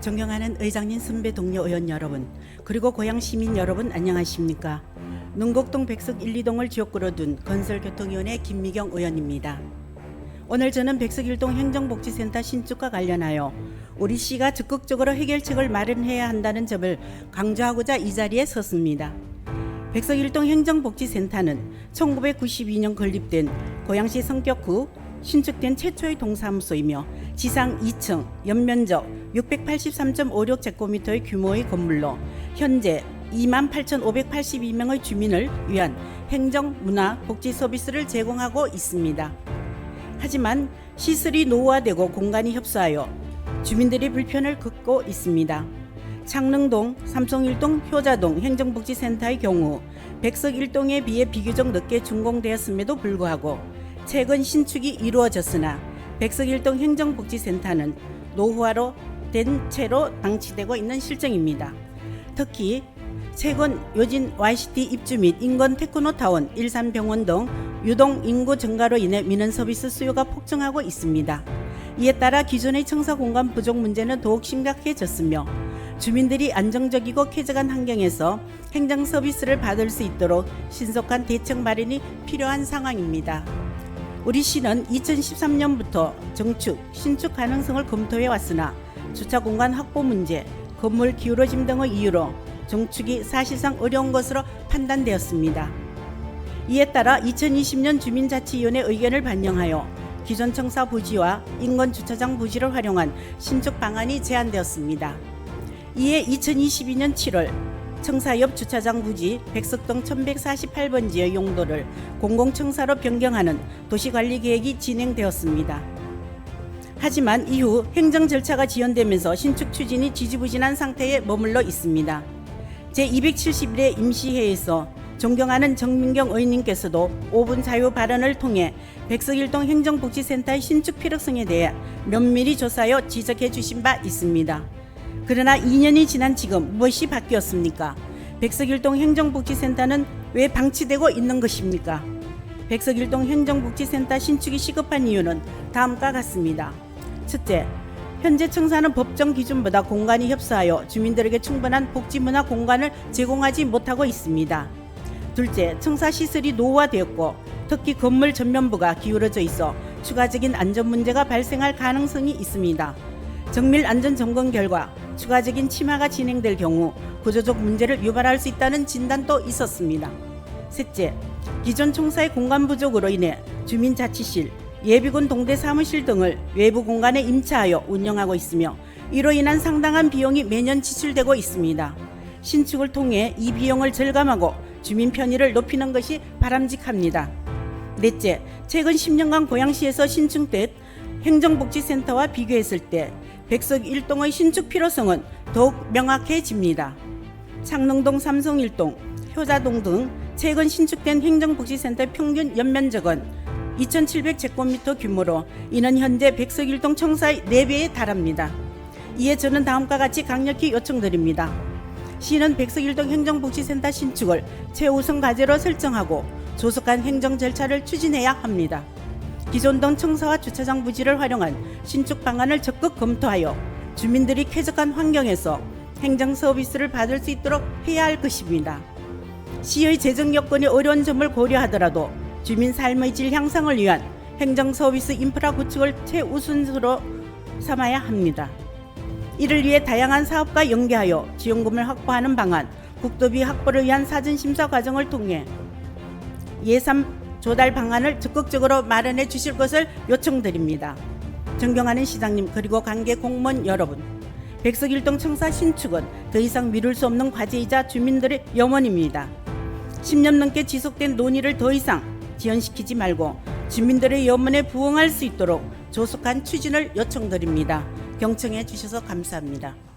존경하는 의장님, 선배, 동료 의원 여러분, 그리고 고향 시민 여러분 안녕하십니까? 능곡동 백석 1, 2동을 지역구로 둔 건설교통위원회 김미경 의원입니다. 오늘 저는 백석 1동 행정복지센터 신축과 관련하여 우리 시가 적극적으로 해결책을 마련해야 한다는 점을 강조하고자 이 자리에 섰습니다. 백석 1동 행정복지센터는 1992년 건립된 고양시 성격구 신축된 최초의 동사무소이며 지상 2층, 연면적 683.56제곱미터의 규모의 건물로 현재 28,582명의 주민을 위한 행정, 문화, 복지 서비스를 제공하고 있습니다. 하지만 시설이 노후화되고 공간이 협소하여 주민들이 불편을 겪고 있습니다. 창릉동, 삼성1동, 효자동 행정복지센터의 경우 백석 1동에 비해 비교적 늦게 준공되었음에도 불구하고 최근 신축이 이루어졌으나 백석 1동 행정복지센터는 노후화로 된 채로 방치되고 있는 실정입니다. 특히 최근 요진 YCT 입주 및 인근 테크노타운, 일산병원 등 유동 인구 증가로 인해 민원 서비스 수요가 폭증하고 있습니다. 이에 따라 기존의 청사 공간 부족 문제는 더욱 심각해졌으며 주민들이 안정적이고 쾌적한 환경에서 행정 서비스를 받을 수 있도록 신속한 대책 마련이 필요한 상황입니다. 우리 시는 2013년부터 정축, 신축 가능성을 검토해 왔으나 주차 공간 확보 문제, 건물 기울어짐 등의 이유로 정축이 사실상 어려운 것으로 판단되었습니다. 이에 따라 2020년 주민자치위원회 의견을 반영하여 기존 청사 부지와 인근 주차장 부지를 활용한 신축 방안이 제안되었습니다. 이에 2022년 7월 청사 옆 주차장 부지 백석동 1148번지의 용도를 공공청사로 변경하는 도시관리계획이 진행되었습니다. 하지만 이후 행정 절차가 지연되면서 신축 추진이 지지부진한 상태에 머물러 있습니다. 제271회 임시회에서 존경하는 정민경 의원님께서도 5분 자유 발언을 통해 백석 1동 행정복지센터의 신축 필요성에 대해 면밀히 조사하여 지적해 주신 바 있습니다. 그러나 2년이 지난 지금 무엇이 바뀌었습니까? 백석 1동 행정복지센터는 왜 방치되고 있는 것입니까? 백석 1동 행정복지센터 신축이 시급한 이유는 다음과 같습니다. 첫째, 현재 청사는 법정 기준보다 공간이 협소하여 주민들에게 충분한 복지문화 공간을 제공하지 못하고 있습니다. 둘째, 청사 시설이 노후화되었고 특히 건물 전면부가 기울어져 있어 추가적인 안전 문제가 발생할 가능성이 있습니다. 정밀 안전 점검 결과 추가적인 침하가 진행될 경우 구조적 문제를 유발할 수 있다는 진단도 있었습니다. 셋째, 기존 청사의 공간 부족으로 인해 주민자치실, 예비군 동대 사무실 등을 외부 공간에 임차하여 운영하고 있으며 이로 인한 상당한 비용이 매년 지출되고 있습니다. 신축을 통해 이 비용을 절감하고 주민 편의를 높이는 것이 바람직합니다. 넷째, 최근 10년간 고양시에서 신축된 행정복지센터와 비교했을 때 백석 1동의 신축 필요성은 더욱 명확해집니다. 창릉동, 삼성1동, 효자동 등 최근 신축된 행정복지센터 평균 연면적은 2,700제곱미터 규모로 이는 현재 백석 1동 청사의 4배에 달합니다. 이에 저는 다음과 같이 강력히 요청드립니다. 시는 백석 1동 행정복지센터 신축을 최우선 과제로 설정하고 조속한 행정 절차를 추진해야 합니다. 기존 동 청사와 주차장 부지를 활용한 신축 방안을 적극 검토하여 주민들이 쾌적한 환경에서 행정 서비스를 받을 수 있도록 해야 할 것입니다. 시의 재정 여건이 어려운 점을 고려하더라도 주민 삶의 질 향상을 위한 행정 서비스 인프라 구축을 최우선으로 삼아야 합니다. 이를 위해 다양한 사업과 연계하여 지원금을 확보하는 방안, 국도비 확보를 위한 사전심사 과정을 통해 예산 조달 방안을 적극적으로 마련해 주실 것을 요청드립니다. 존경하는 시장님 그리고 관계 공무원 여러분, 백석 1동 청사 신축은 더 이상 미룰 수 없는 과제이자 주민들의 염원입니다. 10년 넘게 지속된 논의를 더 이상 지연시키지 말고 주민들의 염원에 부응할 수 있도록 조속한 추진을 요청드립니다. 경청해 주셔서 감사합니다.